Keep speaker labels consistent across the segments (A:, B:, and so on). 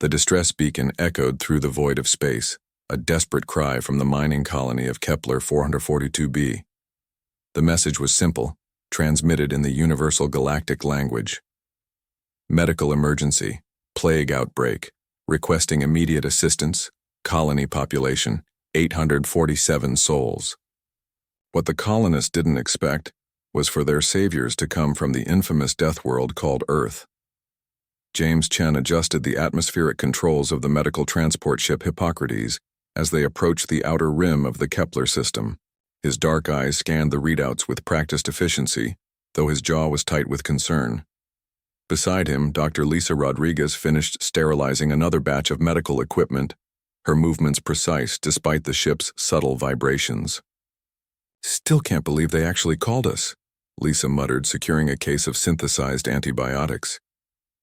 A: The distress beacon echoed through the void of space, a desperate cry from the mining colony of Kepler 442b. The message was simple, transmitted in the universal galactic language. Medical emergency, plague outbreak, requesting immediate assistance, colony population, 847 souls. What the colonists didn't expect was for their saviors to come from the infamous death world called Earth. James Chen adjusted the atmospheric controls of the medical transport ship Hippocrates as they approached the outer rim of the Kepler system. His dark eyes scanned the readouts with practiced efficiency, though his jaw was tight with concern. Beside him, Dr. Lisa Rodriguez finished sterilizing another batch of medical equipment, her movements precise despite the ship's subtle vibrations. "Still can't believe they actually called us," Lisa muttered, securing a case of synthesized antibiotics.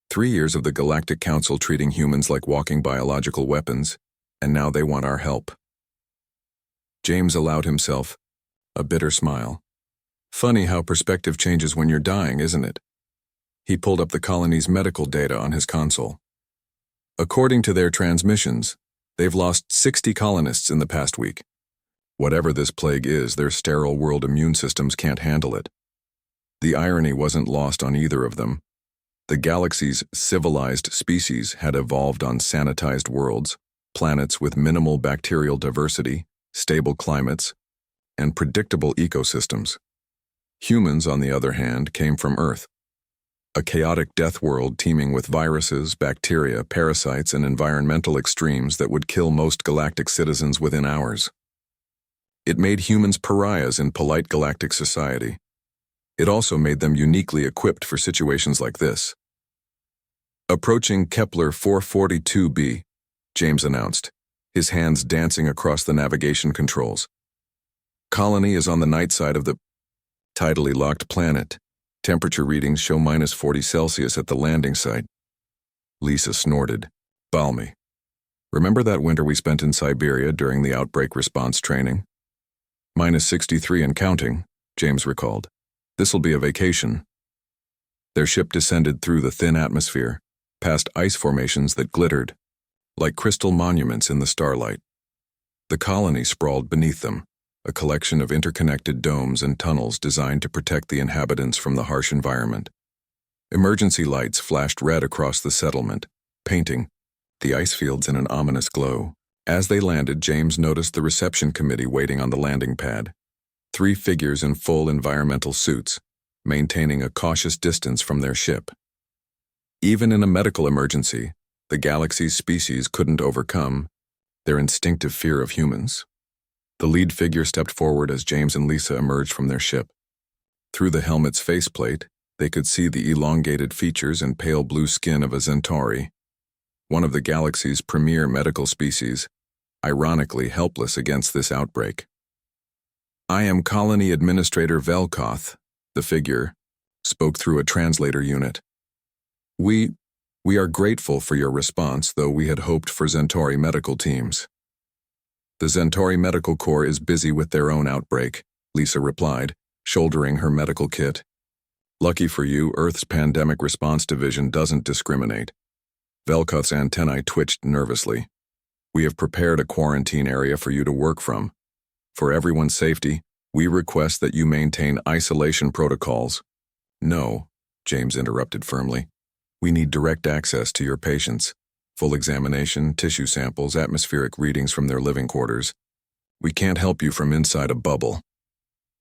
A: 3 years of the Galactic Council treating humans like walking biological weapons, and now they want our help. James allowed himself a bitter smile. Funny how perspective changes when you're dying, isn't it? He pulled up the colony's medical data on his console. According to their transmissions, they've lost 60 colonists in the past week. Whatever this plague is, their sterile world immune systems can't handle it. The irony wasn't lost on either of them. The galaxy's civilized species had evolved on sanitized worlds, planets with minimal bacterial diversity, stable climates, and predictable ecosystems. Humans, on the other hand, came from Earth, a chaotic death world teeming with viruses, bacteria, parasites, and environmental extremes that would kill most galactic citizens within hours. It made humans pariahs in polite galactic society. It also made them uniquely equipped for situations like this. Approaching Kepler 442b, James announced, his hands dancing across the navigation controls. Colony is on the night side of the tidally locked planet. Temperature readings show -40 Celsius at the landing site. Lisa snorted. "Balmy. Remember that winter we spent in Siberia during the outbreak response training? -63 and counting," James recalled. "This'll be a vacation." Their ship descended through the thin atmosphere, past ice formations that glittered like crystal monuments in the starlight. The colony sprawled beneath them, a collection of interconnected domes and tunnels designed to protect the inhabitants from the harsh environment. Emergency lights flashed red across the settlement, painting the ice fields in an ominous glow. As they landed, James noticed the reception committee waiting on the landing pad. 3 figures in full environmental suits, maintaining a cautious distance from their ship. Even in a medical emergency, the galaxy's species couldn't overcome their instinctive fear of humans. The lead figure stepped forward as James and Lisa emerged from their ship. Through the helmet's faceplate, they could see the elongated features and pale blue skin of a Centauri, one of the galaxy's premier medical species, ironically helpless against this outbreak. "I am Colony Administrator Velkoth," the figure spoke through a translator unit. We are grateful for your response, though we had hoped for Centauri medical teams." "The Centauri Medical Corps is busy with their own outbreak," Lisa replied, shouldering her medical kit. "Lucky for you, Earth's Pandemic Response Division doesn't discriminate." Velkoth's antennae twitched nervously. "We have prepared a quarantine area for you to work from. For everyone's safety, we request that you maintain isolation protocols." "No," James interrupted firmly. "We need direct access to your patients. Full examination, tissue samples, atmospheric readings from their living quarters. We can't help you from inside a bubble."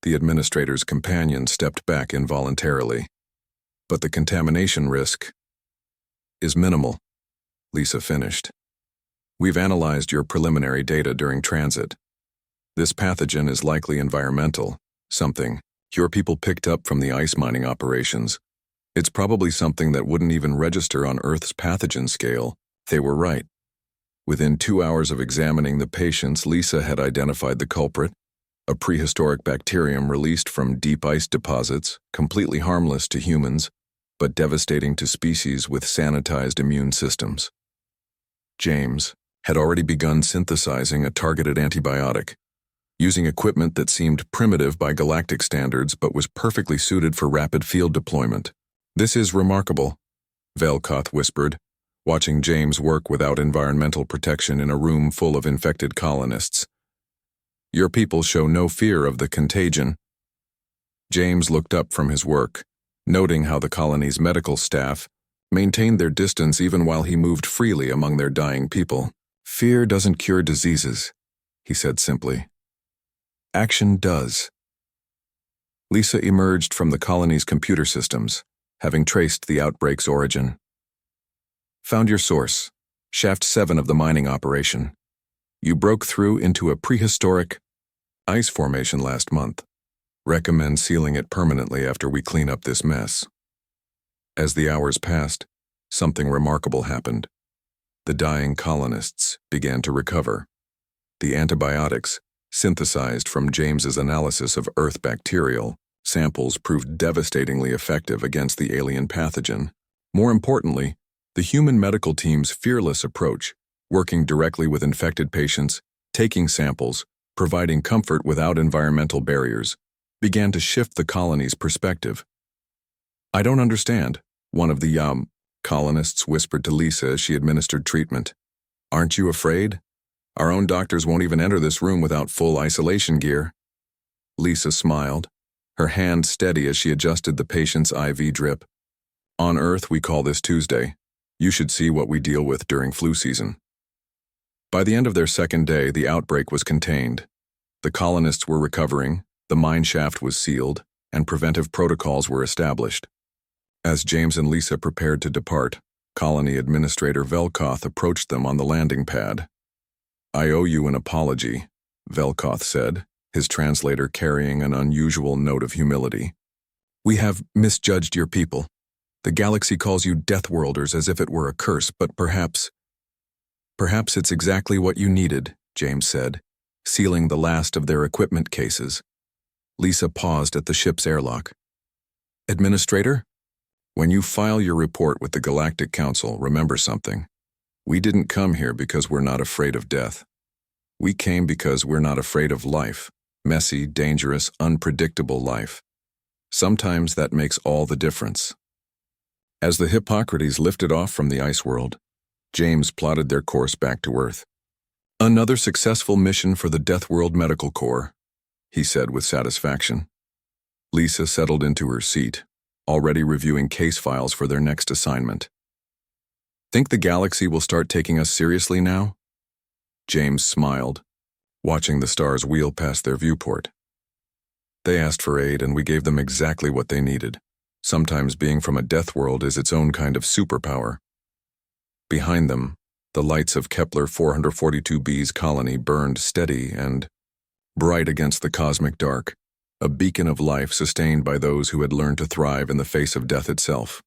A: The administrator's companion stepped back involuntarily. "But the contamination risk is minimal," Lisa finished. "We've analyzed your preliminary data during transit. This pathogen is likely environmental, something your people picked up from the ice mining operations. It's probably something that wouldn't even register on Earth's pathogen scale." They were right. Within 2 hours of examining the patients, Lisa had identified the culprit, a prehistoric bacterium released from deep ice deposits, completely harmless to humans, but devastating to species with sanitized immune systems. James had already begun synthesizing a targeted antibiotic, using equipment that seemed primitive by galactic standards but was perfectly suited for rapid field deployment. "This is remarkable," Velkoth whispered, watching James work without environmental protection in a room full of infected colonists. "Your people show no fear of the contagion." James looked up from his work, noting how the colony's medical staff maintained their distance even while he moved freely among their dying people. "Fear doesn't cure diseases," he said simply. "Action does." Lisa emerged from the colony's computer systems, having traced the outbreak's origin. "Found your source, Shaft 7 of the mining operation. You broke through into a prehistoric ice formation last month. Recommend sealing it permanently after we clean up this mess." As the hours passed, something remarkable happened. The dying colonists began to recover. The antibiotics, synthesized from James's analysis of Earth bacterial samples, proved devastatingly effective against the alien pathogen. More importantly, the human medical team's fearless approach, working directly with infected patients, taking samples, providing comfort without environmental barriers, began to shift the colony's perspective. "I don't understand," one of the colonists whispered to Lisa as she administered treatment. "Aren't you afraid? Our own doctors won't even enter this room without full isolation gear." Lisa smiled, her hand steady as she adjusted the patient's IV drip. "On Earth, we call this Tuesday. You should see what we deal with during flu season." By the end of their second day, the outbreak was contained. The colonists were recovering, the mine shaft was sealed, and preventive protocols were established. As James and Lisa prepared to depart, Colony Administrator Velkoth approached them on the landing pad. "I owe you an apology," Velkoth said, his translator carrying an unusual note of humility. "We have misjudged your people. The galaxy calls you Deathworlders as if it were a curse, but perhaps it's exactly what you needed," James said, sealing the last of their equipment cases. Lisa paused at the ship's airlock. "Administrator, when you file your report with the Galactic Council, remember something. We didn't come here because we're not afraid of death. We came because we're not afraid of life, messy, dangerous, unpredictable life. Sometimes that makes all the difference." As the Hippocrates lifted off from the ice world, James plotted their course back to Earth. "Another successful mission for the Deathworld Medical Corps," he said with satisfaction. Lisa settled into her seat, already reviewing case files for their next assignment. "Think the galaxy will start taking us seriously now?" James smiled, watching the stars wheel past their viewport. "They asked for aid and we gave them exactly what they needed. Sometimes being from a death world is its own kind of superpower." Behind them, the lights of Kepler 442b's colony burned steady and bright against the cosmic dark, a beacon of life sustained by those who had learned to thrive in the face of death itself.